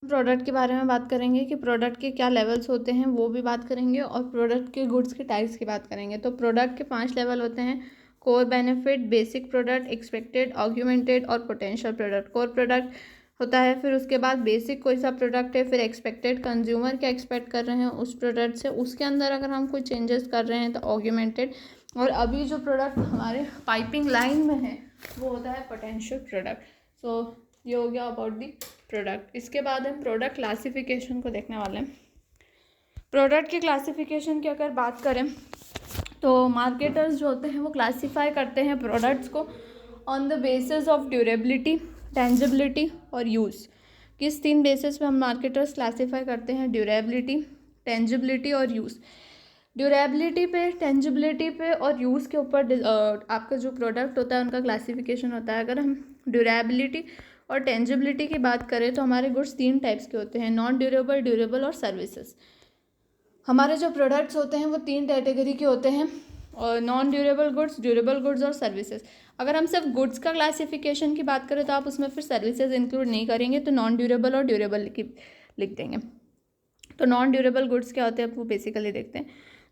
Product के बारे में बात करेंगे कि प्रोडक्ट के क्या लेवल्स होते हैं वो भी बात करेंगे, और प्रोडक्ट के गुड्स के टाइप्स की बात करेंगे। तो प्रोडक्ट के 5 लेवल होते हैं: core benefit, basic product, expected, augmented और पोटेंशियल प्रोडक्ट। कोर प्रोडक्ट होता है, फिर उसके बाद बेसिक कोई सा प्रोडक्ट है, फिर एक्सपेक्टेड कंज्यूमर क्या एक्सपेक्ट कर रहे हैं उस प्रोडक्ट से, उसके अंदर अगर हम कोई चेंजेस कर रहे हैं तो ऑग्यूमेंटेड, और अभी जो प्रोडक्ट हमारे पाइपिंग लाइन में है वो होता है पोटेंशियल प्रोडक्ट। सो ये हो गया अबाउट दी प्रोडक्ट। इसके बाद हम प्रोडक्ट क्लासिफिकेशन को देखने वाले हैं। प्रोडक्ट के क्लासिफिकेशन की अगर बात करें तो मार्केटर्स जो होते हैं वो क्लासीफाई करते हैं प्रोडक्ट्स को on the basis of durability, tangibility और यूज़। किस 3 बेसिस पे हम मार्केटर्स क्लासीफाई करते हैं? ड्यूरेबिलिटी, टेंजिबिलिटी और यूज़। ड्यूरेबिलिटी पे, टेंजिबिलिटी पे और यूज़ के ऊपर आपका जो प्रोडक्ट होता है उनका क्लासिफिकेशन होता है। अगर हम ड्यूरेबिलिटी और टेंजिबिलिटी की बात करें तो हमारे गुड्स 3 टाइप्स के होते हैं: नॉन ड्यूरेबल, ड्यूरेबल और सर्विसेज। हमारे जो प्रोडक्ट्स होते हैं वो 3 कैटेगरी के होते हैं, और non durable goods, durable goods और सर्विसेज। अगर हम सिर्फ गुड्स का क्लासिफिकेशन की बात करें तो आप उसमें फिर सर्विसेज इंक्लूड नहीं करेंगे, तो नॉन ड्यूरेबल और ड्यूरेबल की लिख देंगे। तो नॉन ड्यूरेबल गुड्स क्या होते हैं वो बेसिकली देखते हैं।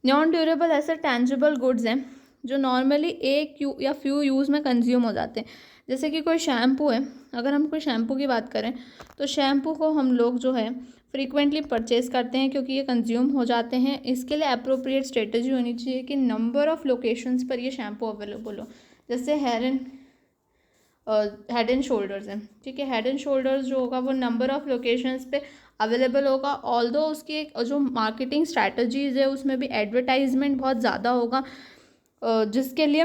नॉन ड्यूरेबल ऐसे टेंजिबल गुड्स हैं जो नॉर्मली एक या फ्यू यूज़ में कंज्यूम हो जाते हैं। जैसे कि कोई शैम्पू है, अगर हम कोई शैम्पू की बात करें तो शैम्पू को हम लोग जो है फ्रीक्वेंटली परचेज़ करते हैं क्योंकि ये कंज्यूम हो जाते हैं। इसके लिए अप्रोप्रिएट स्ट्रेटजी होनी चाहिए कि नंबर ऑफ़ लोकेशंस पर ये शैम्पू अवेलेबल हो। जैसे हेड एंड शोल्डर्स हैं, ठीक है, हेड एंड शोल्डर्स जो होगा वो नंबर ऑफ़ लोकेशंस पे अवेलेबल होगा। ऑल्दो उसकी एक जो मार्केटिंग स्ट्रैटेजीज़ है उसमें भी एडवर्टाइजमेंट बहुत ज़्यादा होगा, जिसके लिए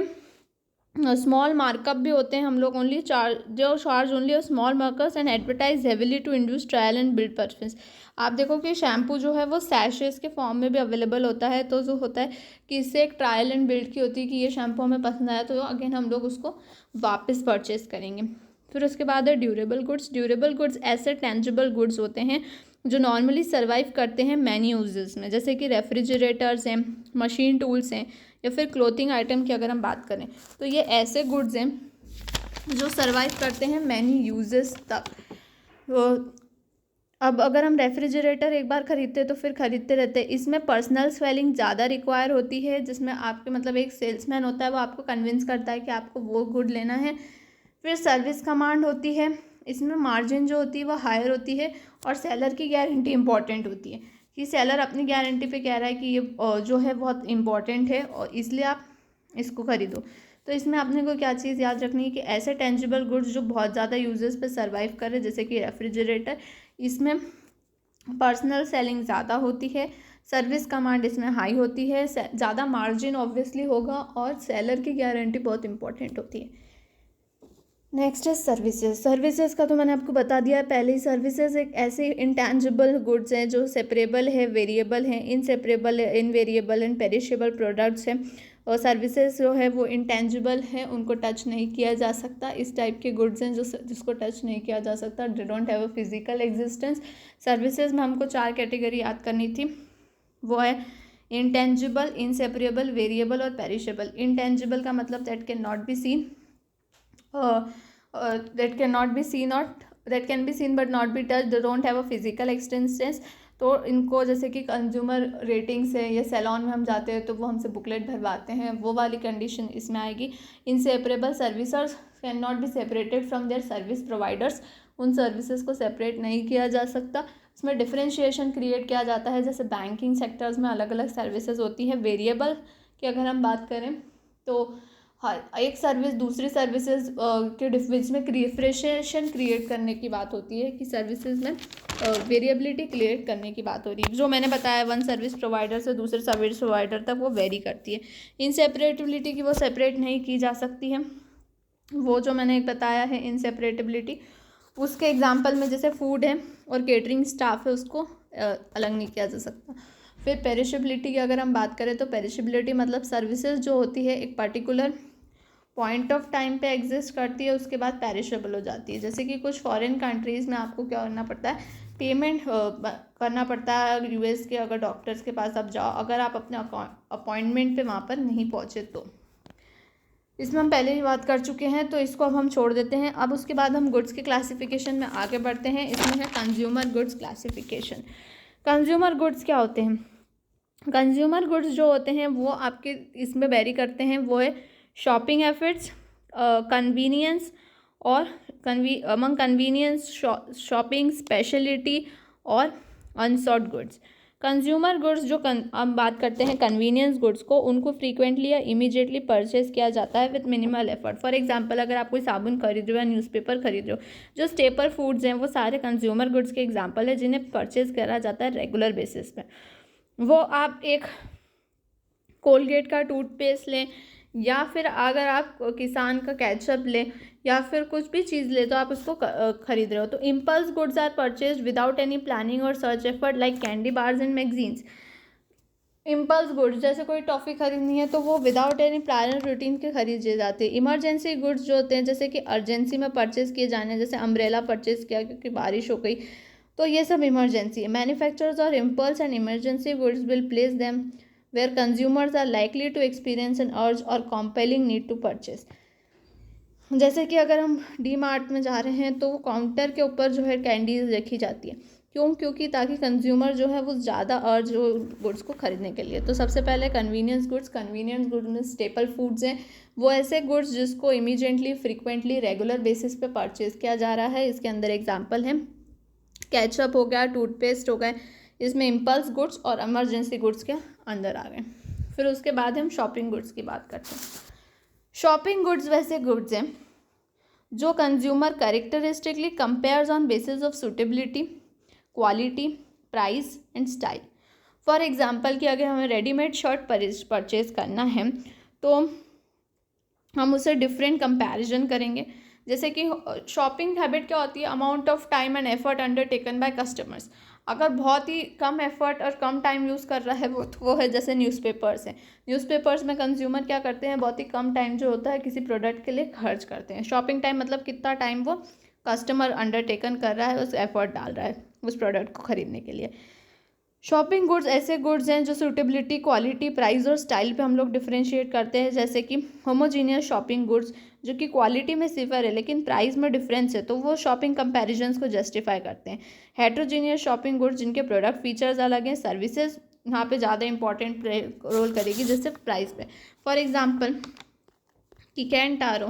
स्मॉल मार्कअप भी होते हैं। हम लोग charge only small markers and advertise heavily to induce trial and build preference. आप देखो कि शैम्पू जो है वो सैशेस के फॉर्म में भी अवेलेबल होता है, तो जो होता है कि इससे एक ट्रायल एंड बिल्ड की होती है कि ये शैम्पू हमें पसंद आया तो अगेन हम लोग उसको वापस परचेज करेंगे। फिर उसके बाद है ड्यूरेबल गुड्स। ड्यूरेबल गुड्स ऐसे टेंजिबल गुड्स होते हैं जो नॉर्मली सर्वाइव करते हैं मैनी यूजेस में, जैसे कि रेफ्रिजरेटर्स हैं, मशीन टूल्स हैं, या फिर क्लोथिंग आइटम की अगर हम बात करें तो ये ऐसे गुड्स हैं जो सर्वाइव करते हैं मैनी यूजेस तक। तो अब अगर हम रेफ्रिजरेटर एक बार ख़रीदते हैं तो फिर ख़रीदते रहते हैं। इसमें पर्सनल स्वेलिंग ज़्यादा रिक्वायर होती है, जिसमें आपके मतलब एक सेल्समैन होता है वो आपको कन्विंस करता है कि आपको वो गुड लेना है। फिर सर्विस कमांड होती है, इसमें मार्जिन जो होती है वो हायर होती है, और सेलर की गारंटी इंपॉर्टेंट होती है कि सेलर अपनी गारंटी पे कह रहा है कि ये जो है बहुत इंपॉर्टेंट है और इसलिए आप इसको ख़रीदो। तो इसमें आपने को क्या चीज़ याद रखनी है कि ऐसे टेंजिबल गुड्स जो बहुत ज़्यादा यूजर्स पे सर्वाइव कर रहे हैं, जैसे कि रेफ्रिजरेटर, इसमें पर्सनल सेलिंग ज़्यादा होती है, सर्विस कमांड इसमें हाई होती है, ज़्यादा मार्जिन ऑब्वियसली होगा, और सेलर की गारंटी बहुत इंपॉर्टेंट होती है। नेक्स्ट है सर्विसेज। सर्विसेज का तो मैंने आपको बता दिया है पहले ही। सर्विसेज एक ऐसे इंटेंजिबल गुड्स हैं जो सेपरेबल है, वेरिएबल हैं, इनसेपरेबल है, इनवेरिएबल एंड पेरिशेबल प्रोडक्ट्स हैं। और सर्विसेज जो है वो इंटेंजिबल है, उनको टच नहीं किया जा सकता। इस टाइप के गुड्स हैं जिसको टच नहीं किया जा सकता, they don't have a physical existence. Services में हमको 4 कैटेगरी याद करनी थी, वो है इंटेंजिबल, इनसेपरेबल, वेरिएबल और पेरिशेबल। इंटेंजिबल का मतलब that can not be seen, that cannot be seen or that can be seen but not be touched, they don't have a physical existence। तो इनको जैसे कि कंज्यूमर रेटिंग्स है या salon में हम जाते हैं तो वो हमसे बुकलेट भरवाते हैं, वो वाली कंडीशन इसमें आएगी। Inseparable services can not be separated from their service providers, उन सर्विसेज को सेपरेट नहीं किया जा सकता। इसमें डिफरेंशिएशन क्रिएट किया जाता है, जैसे बैंकिंग सेक्टर्स में अलग अलग सर्विसेज होती है। वेरिएबल की अगर हम बात करें तो हाँ, एक सर्विस दूसरी सर्विसेज के बीच में डिफरेंशिएशन क्रिएट करने की बात होती है कि सर्विसेज में वेरिएबिलिटी क्रिएट करने की बात हो रही है। जो मैंने बताया वन सर्विस प्रोवाइडर से दूसरे सर्विस प्रोवाइडर तक वो वेरी करती है। इनसेपरेटिबिलिटी की वो सेपरेट नहीं की जा सकती है, वो जो मैंने बताया है इनसेपरेटिबिलिटी, उसके एग्जाम्पल में जैसे फूड है और केटरिंग स्टाफ है उसको अलग नहीं किया जा सकता। फिर पेरिशेबिलिटी की अगर हम बात करें तो पेरिशेबिलिटी मतलब सर्विसेज जो होती है एक पर्टिकुलर पॉइंट ऑफ टाइम पे एग्जिस्ट करती है, उसके बाद पेरिशेबल हो जाती है। जैसे कि कुछ फॉरेन कंट्रीज़ में आपको क्या करना पड़ता है, पेमेंट करना पड़ता है। यूएस के अगर डॉक्टर्स के पास आप जाओ, अगर आप अपने अपॉइंटमेंट पे वहाँ पर नहीं पहुँचे तो। इसमें हम पहले ही बात कर चुके हैं, तो इसको अब हम छोड़ देते हैं। अब उसके बाद हम गुड्स के क्लासिफिकेशन में आगे बढ़ते हैं। इसमें है consumer goods classification. Consumer goods क्या होते हैं? कंज्यूमर गुड्स जो होते हैं वो आपके इसमें वेरी करते हैं। वो है शॉपिंग एफर्ट्स, कन्वीनियंस और अमंग कन्वीनियंस, शॉपिंग स्पेशलिटी और अनसॉर्ट गुड्स। कंज्यूमर गुड्स जो हम बात करते हैं कन्वीनियंस गुड्स को, उनको फ्रीक्वेंटली या इमीडिएटली परचेज किया जाता है with minimal effort. For example, अगर आप कोई साबुन खरीद रहे हो या न्यूज़पेपर खरीद रहे हो, जो स्टेपल फूड्स हैं वो सारे कंज्यूमर गुड्स के एग्जांपल है जिन्हें परचेज करा जाता है रेगुलर बेसिस पे। वो आप एक कोलगेट का टूथपेस्ट लें या फिर अगर आप किसान का केचप लें या फिर कुछ भी चीज़ ले तो आप उसको खरीद रहे हो। तो impulse goods are purchase without any planning और search effort like candy bars and magazines. Impulse goods जैसे कोई टॉफ़ी खरीदनी है तो वो विदाउट एनी प्लानर रूटीन के खरीदे जाते हैं। इमरजेंसी गुड्स जो होते हैं जैसे कि अर्जेंसी में परचेज किए जाने, जैसे अम्ब्रेला परचेज किया क्योंकि बारिश हो गई, तो ये सब इमरजेंसी है। मैन्युफैक्चरर्स और impulse and emergency goods will place them where consumers are likely to experience an urge और कॉम्पेलिंग नीड टू परचेज। जैसे कि अगर हम डी मार्ट में जा रहे हैं तो वो काउंटर के ऊपर जो है कैंडीज रखी जाती है, क्यों? क्योंकि ताकि कंज्यूमर जो है वो ज़्यादा अर्ज हो गुड्स को खरीदने के लिए। तो सबसे पहले कन्वीनियंस गुड्स। कन्वीनियंस गुड्स में स्टेपल फूड्स हैं, वो ऐसे गुड्स जिसको इमीडिएटली, फ्रीक्वेंटली, रेगुलर बेसिस पे परचेज किया जा रहा है। इसके अंदर एग्जांपल हैं केचप हो गया, टूथपेस्ट हो गए, इसमें इम्पल्स गुड्स और इमरजेंसी गुड्स के अंदर आ गए। फिर उसके बाद हम शॉपिंग गुड्स की बात करते हैं। शॉपिंग गुड्स वैसे गुड्स हैं जो consumer characteristically compares on basis of suitability, quality, price and style. For example कि अगर हमें रेडीमेड शर्ट परचेज करना है तो हम उसे डिफरेंट कंपैरिजन करेंगे। जैसे कि शॉपिंग हैबिट क्या होती है? Amount of time and effort undertaken by customers. अगर बहुत ही कम एफर्ट और कम टाइम यूज़ कर रहा है वो है जैसे न्यूज़पेपर्स हैं। न्यूज़पेपर्स में कंज्यूमर क्या करते हैं? बहुत ही कम टाइम जो होता है किसी प्रोडक्ट के लिए खर्च करते हैं। शॉपिंग टाइम मतलब कितना टाइम वो कस्टमर अंडरटेकन कर रहा है, उस एफर्ट डाल रहा है उस प्रोडक्ट को खरीदने के लिए। शॉपिंग गुड्स ऐसे गुड्स हैं जो सूटेबिलिटी, क्वालिटी, प्राइस और स्टाइल पे हम लोग डिफरेंशिएट करते हैं। जैसे कि होमोजीनियस शॉपिंग गुड्स जो कि क्वालिटी में सिफर है लेकिन प्राइस में डिफरेंस है, तो वो शॉपिंग कंपैरिजन्स को जस्टिफाई करते हैं। हेट्रोजीनियस शॉपिंग गुड्स जिनके प्रोडक्ट फीचर्स अलग हैं, सर्विसेज यहाँ पे ज़्यादा इंपॉर्टेंट रोल करेगी जैसे प्राइस पे। फॉर एग्जाम्पल कि कैंटारो,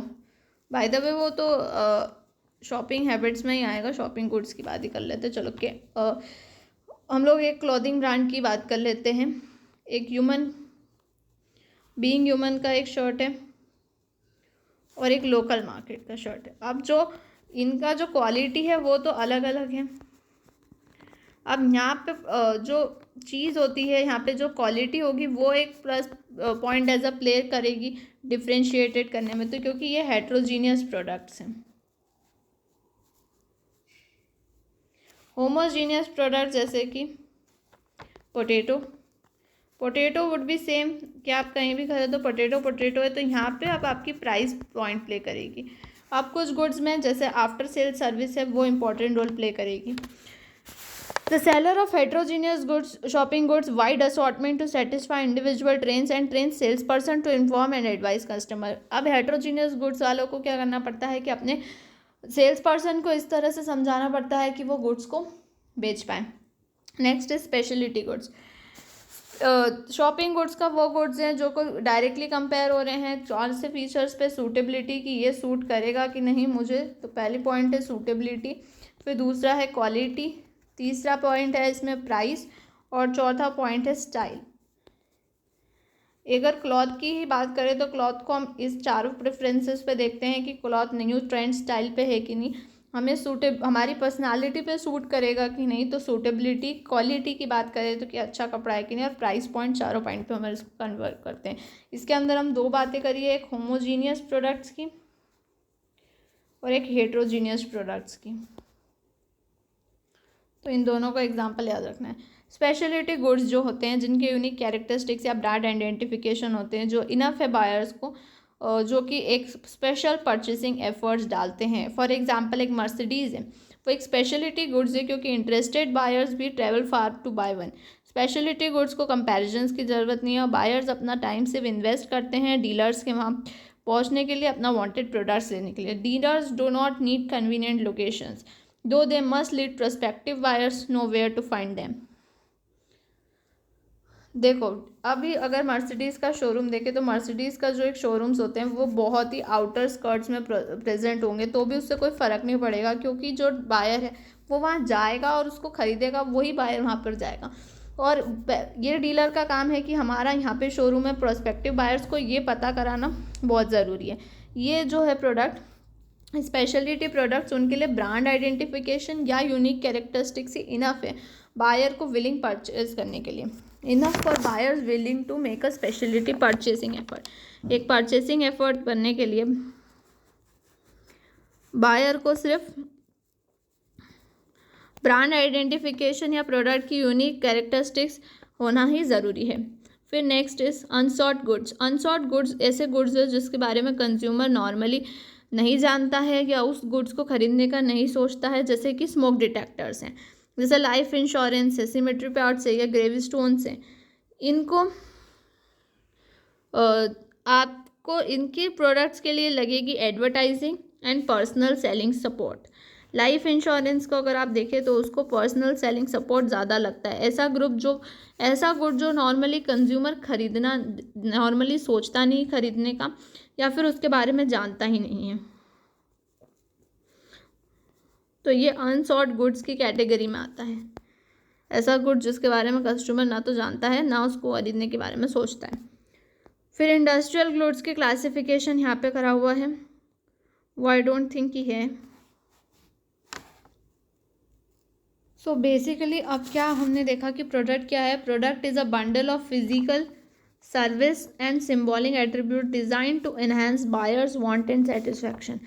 बाय द वे वो तो शॉपिंग हैबिट्स में ही आएगा, शॉपिंग गुड्स की बात ही कर लेते हैं। चलो हम लोग एक क्लॉथिंग ब्रांड की बात कर लेते हैं। एक बीइंग ह्यूमन का एक शर्ट है और एक लोकल मार्केट का शर्ट है। अब जो इनका जो क्वालिटी है वो तो अलग अलग है। अब यहाँ पे जो चीज़ होती है, यहाँ पे जो क्वालिटी होगी वो एक plus point as a play करेगी डिफ्रेंशिएटेड करने में, तो क्योंकि ये हेट्रोजीनियस प्रोडक्ट्स हैं। होमोजीनियस प्रोडक्ट जैसे कि पोटैटो वुड बी सेम कि आप कहीं भी खरीदो पोटैटो है, तो यहाँ पे अब आपकी प्राइस पॉइंट प्ले करेगी। अब कुछ गुड्स में जैसे आफ्टर सेल सर्विस है वो इंपॉर्टेंट रोल प्ले करेगी। The seller of heterogeneous goods shopping goods wide assortment to satisfy individual trends sales person to inform and advise customer. अब हेट्रोजीनियस गुड्स वालों को क्या करना पड़ता है कि अपने सेल्स पर्सन को इस तरह से समझाना पड़ता है कि वो गुड्स को बेच पाएँ। नेक्स्ट है स्पेशलिटी गुड्स। शॉपिंग गुड्स का वो गुड्स हैं जो को डायरेक्टली कंपेयर हो रहे हैं कौन से फीचर्स पे, सूटेबिलिटी की ये सूट करेगा कि नहीं मुझे, तो पहली पॉइंट है सूटेबिलिटी, फिर दूसरा है क्वालिटी, तीसरा पॉइंट है इसमें प्राइस और चौथा पॉइंट है स्टाइल। अगर क्लॉथ की ही बात करें तो क्लॉथ को हम इस चारों प्रेफरेंसेस पे देखते हैं कि क्लॉथ न्यू ट्रेंड स्टाइल पे है कि नहीं, हमें हमारी पर्सनालिटी पे सूट करेगा कि नहीं, तो सूटेबिलिटी, क्वालिटी की बात करें तो कि अच्छा कपड़ा है कि नहीं, और प्राइस पॉइंट, चारों पॉइंट पे हम इसको कन्वर्ट करते हैं। इसके अंदर हम दो बातें करिए, एक होमोजीनियस प्रोडक्ट्स की और एक हेट्रोजीनियस प्रोडक्ट्स की, तो इन दोनों का एग्जाम्पल याद रखना है। स्पेशलिटी गुड्स जो होते हैं जिनके यूनिक कैरेक्टरिस्टिक्स या ब्रांड आइडेंटिफिकेशन होते हैं, जो इनफ है बायर्स को, जो कि एक स्पेशल परचेसिंग एफर्ट्स डालते हैं। फॉर एग्जांपल एक मर्सिडीज़ है, वो एक स्पेशलिटी गुड्स है क्योंकि इंटरेस्टेड बायर्स भी travel far to buy one. Speciality goods को कंपैरिजन्स की ज़रूरत नहीं है और बायर्स अपना टाइम सिर्फ इन्वेस्ट करते हैं डीलर्स के वहाँ पहुंचने के लिए, अपना वांटेड प्रोडक्ट्स लेने के लिए। Dealers do not need convenient locations, though they must lead prospective buyers know where to find them. देखो अभी अगर मर्सिडीज़ का शोरूम देखें तो मर्सिडीज़ का जो एक शोरूम्स होते हैं वो बहुत ही आउटर स्कर्ट्स में प्रेजेंट होंगे, तो भी उससे कोई फ़र्क नहीं पड़ेगा, क्योंकि जो बायर है वो वहाँ जाएगा और उसको ख़रीदेगा, वही बायर वहाँ पर जाएगा। और ये डीलर का काम है कि हमारा यहाँ पे शोरूम है, प्रोस्पेक्टिव बायर्स को ये पता कराना बहुत ज़रूरी है। ये जो है प्रोडक्ट स्पेशलिटी प्रोडक्ट्स, उनके लिए ब्रांड आइडेंटिफिकेशन या यूनिक कैरेक्टरिस्टिक्स ही इनफ है बायर को विलिंग परचेज करने के लिए। Enough for buyers willing to make a speciality purchasing effort. एक परचेसिंग एफर्ट बनने के लिए बायर को सिर्फ ब्रांड आइडेंटिफिकेशन या प्रोडक्ट की यूनिक कैरेक्टरिस्टिक्स होना ही ज़रूरी है। फिर next is unsought goods. Unsought goods ऐसे गुड्स है जिसके बारे में कंज्यूमर नॉर्मली नहीं जानता है या उस गुड्स को खरीदने का नहीं सोचता है, जैसे कि स्मोक डिटेक्टर्स हैं, जैसे लाइफ इंश्योरेंस है, सिमेट्री पार्ट्स है या ग्रेवी स्टोन्स हैं। इनको आपको इनके प्रोडक्ट्स के लिए लगेगी advertising and personal selling support. Life insurance को अगर आप देखें तो उसको पर्सनल सेलिंग सपोर्ट ज़्यादा लगता है। ऐसा गुड जो नॉर्मली कंज्यूमर खरीदना नॉर्मली सोचता नहीं खरीदने का, या फिर उसके बारे में जानता ही नहीं है, तो ये अनसॉट गुड्स की कैटेगरी में आता है। ऐसा गुड जिसके बारे में कस्टमर ना तो जानता है ना उसको खरीदने के बारे में सोचता है। फिर इंडस्ट्रियल गुड्स की क्लासिफिकेशन यहाँ पे करा हुआ है, वो आई डोंट थिंक कि है। सो बेसिकली अब क्या हमने देखा कि प्रोडक्ट क्या है। Product is a bundle of physical service and symbolic attribute design to enhance buyers want and satisfaction.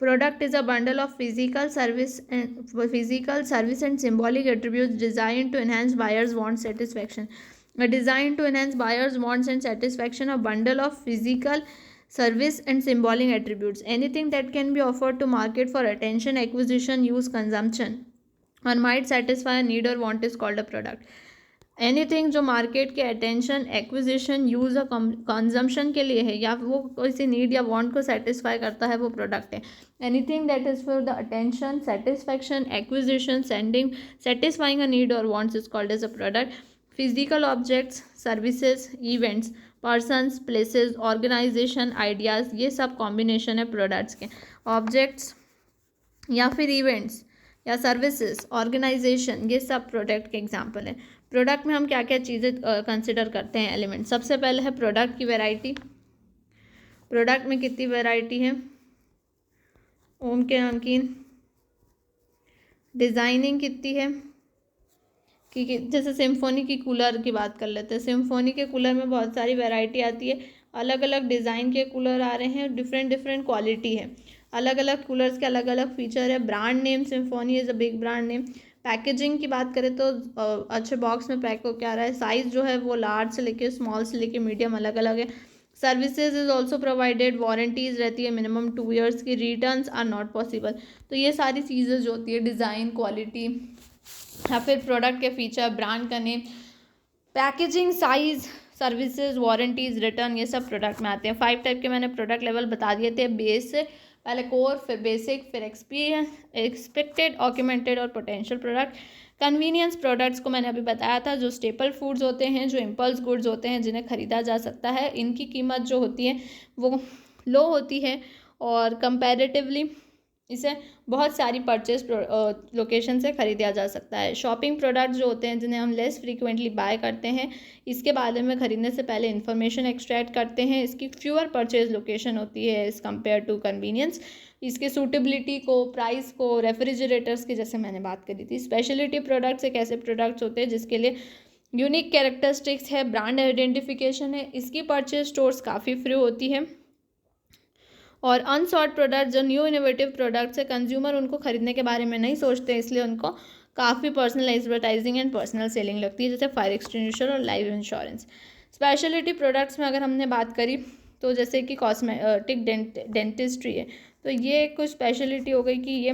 Product is a bundle of physical service and symbolic attributes designed to enhance buyers' want satisfaction. Designed to enhance buyers' wants and satisfaction, a bundle of physical service and symbolic attributes. Anything that can be offered to market for attention, acquisition, use, consumption, or might satisfy a need or want is called a product. Anything जो market के attention, acquisition, use और consumption के लिए है या वो किसी need या वांट को सेटिस्फाई करता है, वो प्रोडक्ट है। Anything that is for the attention, satisfaction, acquisition, sending, satisfying a need और wants is called as a product. Physical objects, services, events, persons, places, organisation, ideas, ये सब कॉम्बिनेशन है प्रोडक्ट्स के। ऑब्जेक्ट्स या फिर इवेंट्स या services, organisation, ये सब प्रोडक्ट के एग्जाम्पल है। प्रोडक्ट में हम क्या क्या चीज़ें कंसिडर करते हैं एलिमेंट। सबसे पहले है प्रोडक्ट की वैरायटी। प्रोडक्ट में कितनी वैरायटी है। ओम के नमकीन। डिज़ाइनिंग कितनी है कि जैसे सिम्फोनी की कूलर की बात कर लेते हैं। सिम्फोनी के कूलर में बहुत सारी वैरायटी आती है, अलग अलग डिज़ाइन के कूलर आ रहे हैं, डिफरेंट क्वालिटी है, अलग अलग कूलर्स के अलग अलग फीचर है। Brand name symphony is a big brand name. Packaging की बात करें तो अच्छे बॉक्स में पैक होकर आ रहा है। साइज़ जो है वो लार्ज से लेके स्मॉल से लेके मीडियम अलग अलग है। Services is also provided, warranties रहती है मिनिमम 2 years की, रिटर्न्स आर नॉट पॉसिबल। तो ये सारी चीज़ें जो होती है, डिज़ाइन, क्वालिटी या फिर प्रोडक्ट के फीचर, ब्रांड का name, packaging, size, services, warranties, return, ये सब प्रोडक्ट में आते हैं। 5 टाइप के मैंने प्रोडक्ट लेवल बता दिए थे। बेस पहले कोर, फिर बेसिक, फिर एक्सपीरियंस, एक्सपेक्टेड, ऑक्यूमेंटेड और पोटेंशियल प्रोडक्ट। कन्वीनियंस प्रोडक्ट्स को मैंने अभी बताया था, जो स्टेपल फूड्स होते हैं, जो इम्पल्स गुड्स होते हैं, जिन्हें ख़रीदा जा सकता है। इनकी कीमत जो होती है वो लो होती है और कंपैरेटिवली इसे बहुत सारी परचेज लोकेशन से ख़रीदा जा सकता है। शॉपिंग प्रोडक्ट्स जो होते हैं जिन्हें हम लेस फ्रीक्वेंटली बाय करते हैं, इसके बारे में ख़रीदने से पहले इन्फॉर्मेशन एक्सट्रैक्ट करते हैं। इसकी फ्यूअर परचेज लोकेशन होती है एज़ कम्पेयर टू कन्वीनियंस। इसके सूटेबिलिटी को, प्राइस को, रेफ्रिजरेटर्स की जैसे मैंने बात करी थी। स्पेशलिटी प्रोडक्ट्स एक ऐसे प्रोडक्ट्स होते हैं जिसके लिए यूनिक कैरेक्टरिस्टिक्स है, ब्रांड आइडेंटिफिकेशन है। इसकी परचेज स्टोर्स काफ़ी फ्री होती है। और अनसॉर्ट प्रोडक्ट जो न्यू इनोवेटिव प्रोडक्ट्स है, कंज्यूमर उनको खरीदने के बारे में नहीं सोचते, इसलिए उनको काफ़ी personal advertising and personal selling लगती है, जैसे फायर एक्सटिंग्विशर और लाइफ इंश्योरेंस। स्पेशलिटी प्रोडक्ट्स में अगर हमने बात करी तो जैसे कि कॉस्मेटिक डेंटिस्ट्री है, तो ये कुछ स्पेशलिटी हो गई कि ये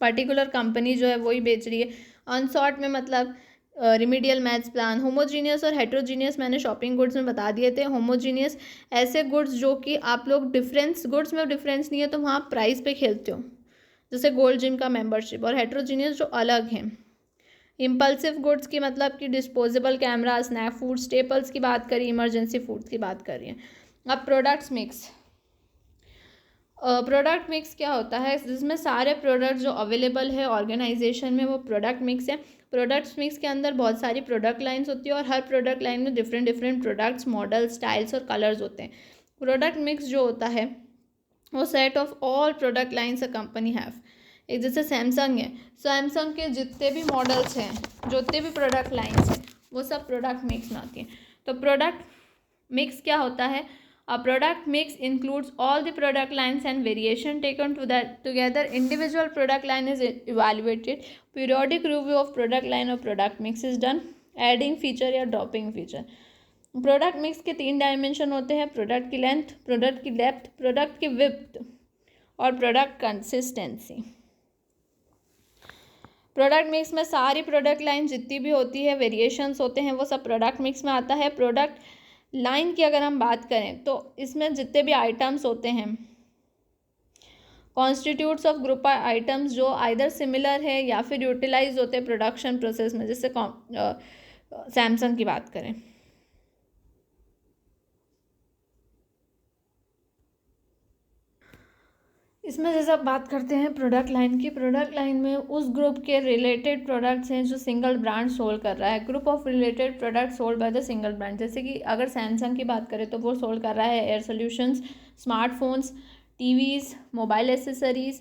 पर्टिकुलर कंपनी जो है वही बेच रही है। अनसॉर्ट में मतलब रिमीडियल मैथ्स प्लान। होमोजीनियस और हेट्रोजीनियस मैंने शॉपिंग गुड्स में बता दिए थे। होमोजीनियस ऐसे गुड्स जो कि आप लोग डिफरेंस, गुड्स में डिफरेंस नहीं है तो वहाँ प्राइस पे खेलते हो, जैसे गोल्ड जिम का मेंबरशिप। और हेट्रोजीनियस जो अलग हैं। इम्पल्सिव गुड्स की मतलब कि disposable camera, snack food, staples की बात करी, इमरजेंसी फूड्स की बात करी है। अब प्रोडक्ट्स मिक्स। प्रोडक्ट मिक्स क्या होता है, जिसमें सारे प्रोडक्ट जो अवेलेबल है ऑर्गेनाइजेशन में वो प्रोडक्ट मिक्स है। प्रोडक्ट्स मिक्स के अंदर बहुत सारी प्रोडक्ट लाइन्स होती है और हर प्रोडक्ट लाइन में different different products, model, styles और कलर्स होते हैं। प्रोडक्ट मिक्स जो होता है वो set of all product lines a company have. एक जैसे सैमसंग है, सैमसंग के जितने भी मॉडल्स हैं, जितने भी प्रोडक्ट लाइन्स हैं, वो सब प्रोडक्ट मिक्स में आती हैं। तो प्रोडक्ट मिक्स क्या होता है, a product mix includes all the product lines and variation taken together. Individual product line is evaluated. Periodic review of product line or product mix is done. Adding feature या dropping feature. Product mix के 3 dimension होते हैं, product की length, product की depth, product की width और product consistency. Product mix में सारी प्रोडक्ट लाइन जितनी भी होती है, वेरिएशंस होते हैं, वो सब प्रोडक्ट मिक्स में आता है। प्रोडक्ट लाइन की अगर हम बात करें तो इसमें जितने भी आइटम्स होते हैं, कॉन्स्टिट्यूट्स ऑफ ग्रुप आइटम्स जो आइदर सिमिलर है या फिर यूटिलाइज होते हैं प्रोडक्शन प्रोसेस में, जैसे सैमसंग की बात करें। इसमें जैसे आप बात करते हैं प्रोडक्ट लाइन की, प्रोडक्ट लाइन में उस ग्रुप के रिलेटेड प्रोडक्ट्स हैं जो सिंगल ब्रांड सोल्ड कर रहा है। Group of related product sold by the single brand, जैसे कि अगर सैमसंग की बात करें तो वो सोल्ड कर रहा है air solutions, smartphones, TVs, mobile accessories,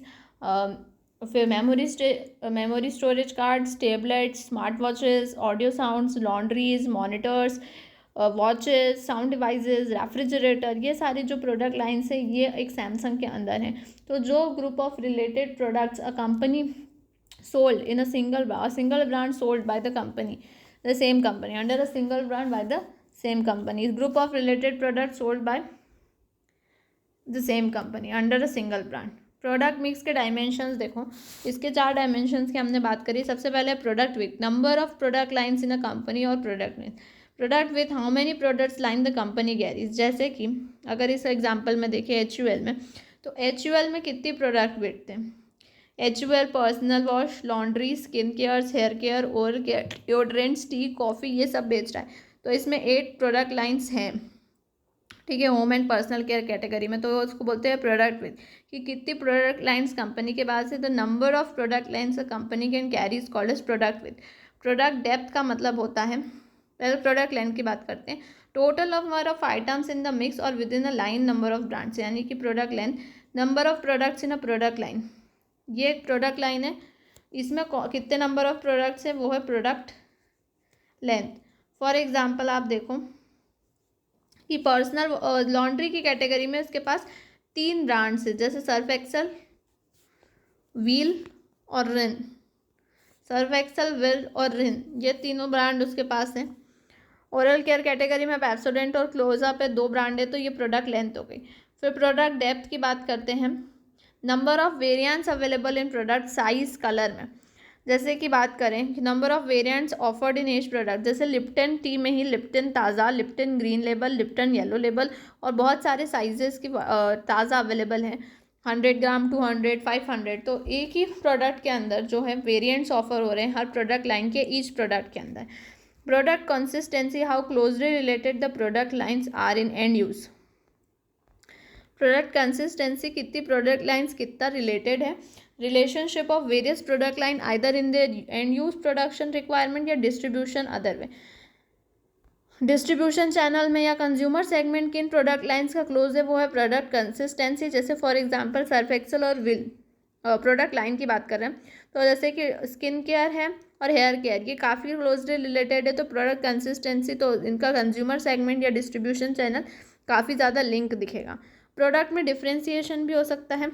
फिर memory storage cards, tablets, smart watches, audio sounds, laundries, monitors, watches, sound devices, refrigerator, ये सारी जो प्रोडक्ट लाइन्स है ये एक सैमसंग के अंदर हैं। तो जो group of related products a company sold in a single brand sold by the company, the same company, under a single brand by the same company, group of related product sold by the same company under a single brand. Product mix के dimensions देखो, इसके 4 dimensions की हमने बात करी। सबसे पहले product with, number of product lines in a company, और product with, product with how many products line the company carries. जैसे कि अगर इस एग्जांपल में देखें HUL में, तो HUL में कितनी प्रोडक्ट बेचते हैं, HUL personal wash, laundry, skin care, hair care, oral care, deodorants, tea, coffee, ये सब बेच रहा है। तो इसमें 8 प्रोडक्ट लाइन्स हैं, ठीक है, home and personal care category में। तो उसको बोलते हैं प्रोडक्ट विथ, कि कितनी प्रोडक्ट लाइन्स कंपनी के पास है। The number of product lines a company can carry is called as product with. Product depth का मतलब होता है, पहले प्रोडक्ट लाइन की बात करते हैं, total number of items in the mix और within a line number of brands, यानी कि product line, number of products in a product line, ये एक प्रोडक्ट लाइन है, इसमें कितने नंबर ऑफ प्रोडक्ट्स है वो है प्रोडक्ट लेंथ। फॉर एग्जाम्पल आप देखो कि पर्सनल लॉन्ड्री की कैटेगरी में इसके पास 3 ब्रांड्स है, जैसे सर्फ एक्सेल, व्हील और रिन। सर्फ एक्सेल, व्हील और रिन, ये तीनों ब्रांड उसके पास हैं। ओरल केयर कैटेगरी में पेप्सोडेंट और क्लोजअप है, 2 ब्रांड है, तो ये प्रोडक्ट लेंथ हो गई। फिर प्रोडक्ट डेप्थ की बात करते हैं, number of variants available in product, size, colour में। जैसे कि बात करें कि number of variants offered in each product, जैसे लिप्टन टी में ही लिप्टन ताज़ा, Lipton green label, Lipton yellow label, और बहुत सारे साइजेस की ताज़ा अवेलेबल हैं, 100 ग्राम, 200, 500। तो एक ही प्रोडक्ट के अंदर जो है वेरिएंट्स ऑफर हो रहे हैं हर प्रोडक्ट लाइन के, ईच प्रोडक्ट के अंदर। Product consistency, how closely related the product lines are in end use. Product consistency, कितनी प्रोडक्ट लाइन्स कितना रिलेटेड है, relationship of various product line either in the end use production requirement या distribution other way. Distribution channel में या consumer segment किन product lines का close है वो है प्रोडक्ट कंसिस्टेंसी। जैसे फॉर एग्जांपल सर्फ एक्सेल और व्हील प्रोडक्ट लाइन की बात कर रहे हैं, तो जैसे कि स्किन केयर है और हेयर केयर, ये काफ़ी क्लोजली रिलेटेड है, तो प्रोडक्ट कंसिस्टेंसी, तो इनका कंज्यूमर सेगमेंट या डिस्ट्रीब्यूशन चैनल काफ़ी ज़्यादा लिंक दिखेगा। प्रोडक्ट में डिफ्रेंसिएशन भी हो सकता है,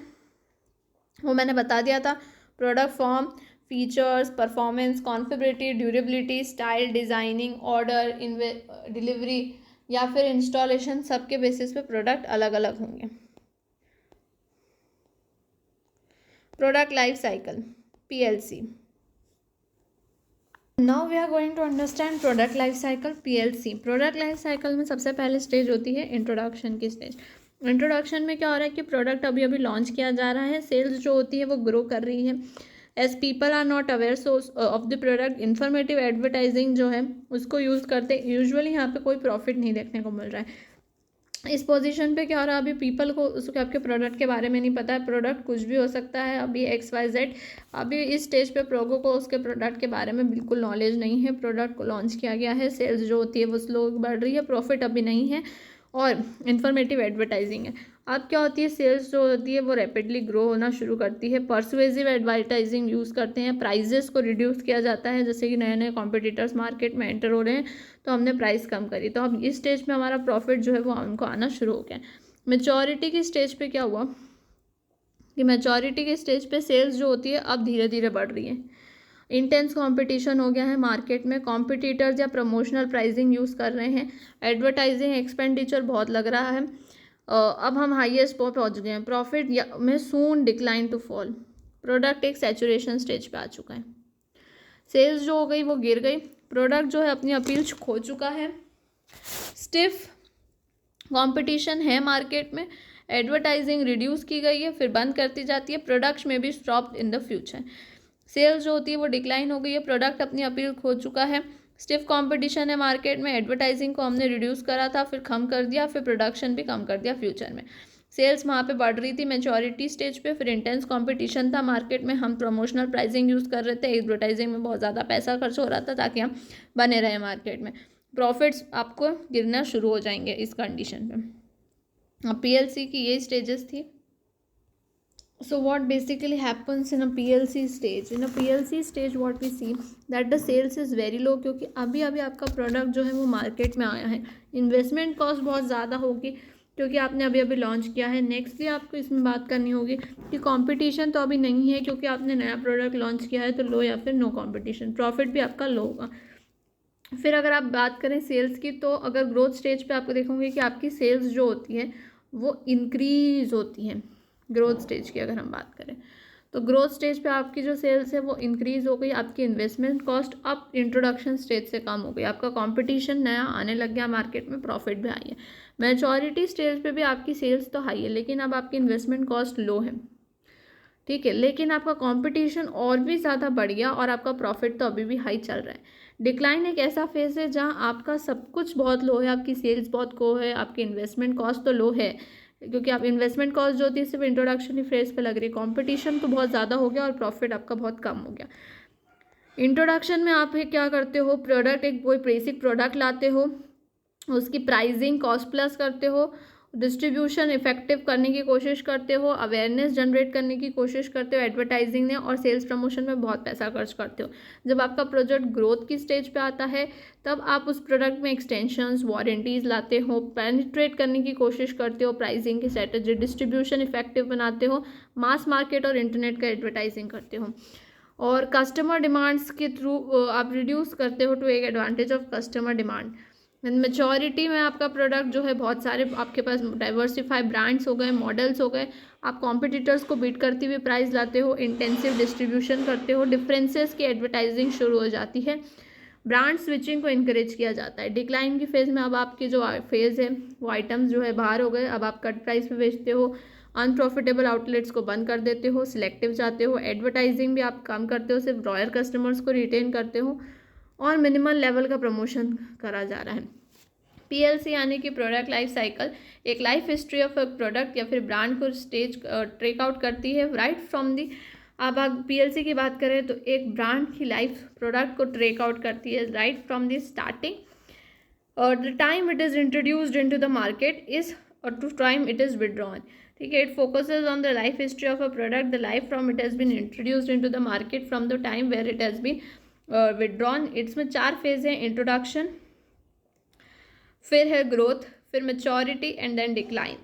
वो मैंने बता दिया था, product form, features, performance, configurability, durability, style, designing, order, delivery या फिर इंस्टॉलेशन, सबके बेसिस पे प्रोडक्ट अलग अलग होंगे। Product life cycle, PLC। Now we are going to understand product life cycle PLC। Product life cycle में सबसे पहले स्टेज होती है इंट्रोडक्शन की स्टेज। इंट्रोडक्शन में क्या हो रहा है कि प्रोडक्ट अभी अभी लॉन्च किया जा रहा है, सेल्स जो होती है वो ग्रो कर रही है। As people are not aware source of the product, informative advertising जो है उसको यूज़ करते, यूजुअली यहाँ पे कोई प्रॉफिट नहीं देखने को मिल रहा है। इस पोजीशन पे क्या हो रहा है, अभी पीपल को उसके आपके प्रोडक्ट के बारे में नहीं पता है, प्रोडक्ट कुछ भी हो सकता है, अभी XYZ। अभी इस स्टेज पे प्रोगो को उसके प्रोडक्ट के बारे में बिल्कुल नॉलेज नहीं है, प्रोडक्ट को लॉन्च किया गया है, सेल्स जो होती है वो स्लो बढ़ रही है, प्रॉफिट अभी नहीं है और इन्फॉर्मेटिव एडवर्टाइजिंग है। अब क्या होती है, सेल्स जो होती है वो रैपिडली ग्रो होना शुरू करती है, परसुएसिव एडवर्टाइजिंग यूज़ करते हैं, प्राइजेस को रिड्यूस किया जाता है, जैसे कि नए नए कॉम्पिटिटर्स मार्केट में एंटर हो रहे हैं तो हमने प्राइस कम करी, तो अब इस स्टेज पे हमारा प्रॉफिट जो है वो उनको आना शुरू हो गया। मैच्योरिटी की स्टेज पे क्या हुआ कि मैच्योरिटी की स्टेज पे सेल्स जो होती है अब धीरे धीरे बढ़ रही है। इंटेंस कंपटीशन हो गया है मार्केट में, कॉम्पिटिटर्स या प्रमोशनल प्राइसिंग यूज़ कर रहे हैं, एडवर्टाइजिंग एक्सपेंडिचर बहुत लग रहा है। अब हम हाईएस्ट पर पहुंच गए हैं, प्रॉफिट में सून डिक्लाइन टू फॉल, प्रोडक्ट एक सैचुरेशन स्टेज पे आ चुका है, सेल्स जो हो गई वो गिर गई, प्रोडक्ट जो है अपनी अपील खो चुका है, स्टिफ कंपटीशन है मार्केट में, एडवर्टाइजिंग रिड्यूस की गई है फिर बंद करती जाती है, प्रोडक्ट्स में भी stop in the future, sales जो होती है वो डिक्लाइन हो गई है, प्रोडक्ट अपनी अपील खो चुका है, स्टिफ कंपटीशन है मार्केट में, एडवर्टाइजिंग को हमने रिड्यूस करा था फिर कम कर दिया, फिर प्रोडक्शन भी कम कर दिया फ्यूचर में, सेल्स वहाँ पे बढ़ रही थी मैच्योरिटी स्टेज पे, फिर इंटेंस कंपटीशन था मार्केट में, हम प्रमोशनल प्राइसिंग यूज़ कर रहे थे, एडवर्टाइजिंग में बहुत ज़्यादा पैसा खर्च हो रहा था ताकि हम बने रहे मार्केट में, प्रॉफिट्स आपको गिरना शुरू हो जाएंगे इस कंडीशन पे। अब PLC की ये स्टेजेस थी। So what basically happens in a PLC stage? In a PLC stage what we see that the sales is very low, क्योंकि अभी अभी आपका प्रोडक्ट जो है वो मार्केट में आया है, इन्वेस्टमेंट कॉस्ट बहुत ज़्यादा होगी क्योंकि आपने अभी अभी लॉन्च किया है। नेक्स्टली आपको इसमें बात करनी होगी कि कंपटीशन तो अभी नहीं है क्योंकि आपने नया प्रोडक्ट लॉन्च किया है, तो लो या फिर नो कंपटीशन, प्रॉफिट भी आपका लो होगा। फिर अगर आप बात करें सेल्स की, तो अगर ग्रोथ स्टेज पे आपको देखोगे कि आपकी सेल्स जो होती है वो इंक्रीज होती हैं। ग्रोथ स्टेज की अगर हम बात करें तो ग्रोथ स्टेज पे आपकी जो सेल्स है वो इंक्रीज हो गई, आपकी इन्वेस्टमेंट कॉस्ट अब इंट्रोडक्शन स्टेज से कम हो गई, आपका कंपटीशन नया आने लग गया मार्केट में, प्रॉफिट भी आई है। मैच्योरिटी स्टेज पे भी आपकी सेल्स तो हाई है लेकिन अब आपकी इन्वेस्टमेंट कॉस्ट लो है, ठीक है, लेकिन आपका कंपटीशन और भी ज़्यादा बढ़ गया और आपका प्रॉफिट तो अभी भी हाई चल रहा है। डिक्लाइन एक ऐसा फेज है जहां आपका सब कुछ बहुत लो है, आपकी सेल्स बहुत लो है, आपकी इन्वेस्टमेंट कॉस्ट तो लो है क्योंकि आप इन्वेस्टमेंट कॉस्ट जो होती है सिर्फ इंट्रोडक्शन ही फेज पे लग रही है, कॉम्पिटिशन तो बहुत ज़्यादा हो गया और प्रॉफिट आपका बहुत कम हो गया। इंट्रोडक्शन में आप क्या करते हो, प्रोडक्ट एक कोई बेसिक प्रोडक्ट लाते हो, उसकी प्राइसिंग कॉस्ट प्लस करते हो, डिस्ट्रीब्यूशन इफेक्टिव करने की कोशिश करते हो, अवेयरनेस जनरेट करने की कोशिश करते हो एडवर्टाइजिंग में, और सेल्स प्रमोशन में बहुत पैसा खर्च करते हो। जब आपका प्रोजेक्ट ग्रोथ की स्टेज पे आता है तब आप उस प्रोडक्ट में एक्सटेंशंस वारंटीज़ लाते हो, पेनिट्रेट करने की कोशिश करते हो, प्राइसिंग की स्ट्रेटजी, डिस्ट्रीब्यूशन इफेक्टिव बनाते हो, मास मार्केट और इंटरनेट का एडवर्टाइजिंग करते हो, और कस्टमर डिमांड्स के थ्रू आप रिड्यूस करते हो टू एक advantage of customer demand. Maturity में आपका प्रोडक्ट जो है बहुत सारे आपके पास डाइवर्सिफाई ब्रांड्स हो गए, मॉडल्स हो गए, आप कॉम्पिटिटर्स को बीट करते हुए प्राइस लाते हो, इंटेंसिव डिस्ट्रीब्यूशन करते हो, डिफरेंसेस की एडवर्टाइजिंग शुरू हो जाती है, ब्रांड स्विचिंग को इनकरेज किया जाता है। डिक्लाइन की फेज़ में अब आपके जो फेज़ है वो आइटम्स जो है बाहर हो गए, अब आप कट प्राइस पे बेचते हो, अनप्रॉफिटेबल आउटलेट्स को बंद कर देते हो, सिलेक्टिव जाते हो, एडवर्टाइजिंग भी आप कम करते हो, सिर्फ रॉयल कस्टमर्स को रिटेन करते हो, और मिनिमल लेवल का प्रमोशन करा जा रहा है। PLC यानी कि प्रोडक्ट लाइफ साइकिल एक life history of a product या फिर ब्रांड को स्टेज ट्रेक आउट करती है राइट फ्रॉम दी। अब आप PLC की बात करें तो एक ब्रांड की लाइफ प्रोडक्ट को ट्रेक आउट करती है right from the starting, the time it is introduced into the market is to time it is withdrawn, ठीक है। It focuses on the life history of a product, the life from it has been introduced into the market from the time where it has been withdrawn. इसमें 4 phase हैं, introduction, फिर है growth, फिर maturity and then decline.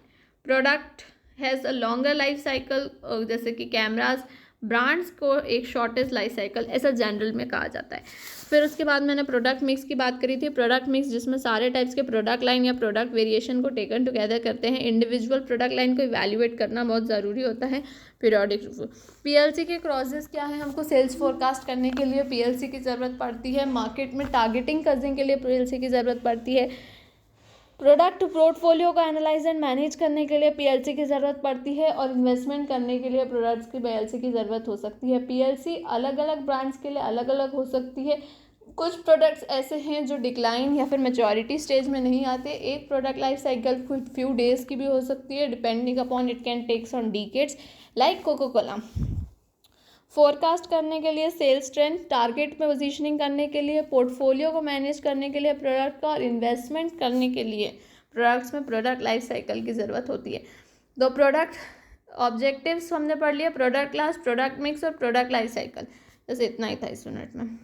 Product has a longer life cycle, जैसे कि cameras brands को एक shortest life cycle ऐसा जनरल में कहा जाता है। फिर उसके बाद मैंने प्रोडक्ट मिक्स की बात करी थी। प्रोडक्ट मिक्स जिसमें सारे टाइप्स के प्रोडक्ट लाइन या प्रोडक्ट वेरिएशन को टेकन टुगेदर करते हैं। इंडिविजुअल प्रोडक्ट लाइन को इवैल्यूएट करना बहुत ज़रूरी होता है पीरियोडिक रिव्यू। पीएलसी के क्रॉसेस क्या है, हमको सेल्स फोरकास्ट करने के लिए पीएलसी की ज़रूरत पड़ती है। मार्केट में टारगेटिंग करने के लिए पीएलसी की ज़रूरत पड़ती है। प्रोडक्ट पोर्टफोलियो को एनालाइज एंड मैनेज करने के लिए पीएलसी की ज़रूरत पड़ती है। और इन्वेस्टमेंट करने के लिए प्रोडक्ट्स की पीएलसी की ज़रूरत हो सकती है। पीएलसी अलग अलग ब्रांड्स के लिए अलग अलग हो सकती है। कुछ प्रोडक्ट्स ऐसे हैं जो डिक्लाइन या फिर मैच्योरिटी स्टेज में नहीं आते। एक प्रोडक्ट लाइफ साइकिल कुछ फ्यू डेज़ की भी हो सकती है, depending upon it can takes on decades, like Coca Cola. Forecast करने के लिए, सेल्स ट्रेंड, टारगेट में पोजीशनिंग करने के लिए, पोर्टफोलियो को मैनेज करने के लिए प्रोडक्ट का, और इन्वेस्टमेंट करने के लिए प्रोडक्ट्स में प्रोडक्ट लाइफ साइकिल की ज़रूरत होती है। दो प्रोडक्ट ऑब्जेक्टिव्स हमने पढ़ लिया, प्रोडक्ट क्लास, प्रोडक्ट मिक्स और प्रोडक्ट लाइफ साइकिल। बस इतना ही था इस यूनिट में।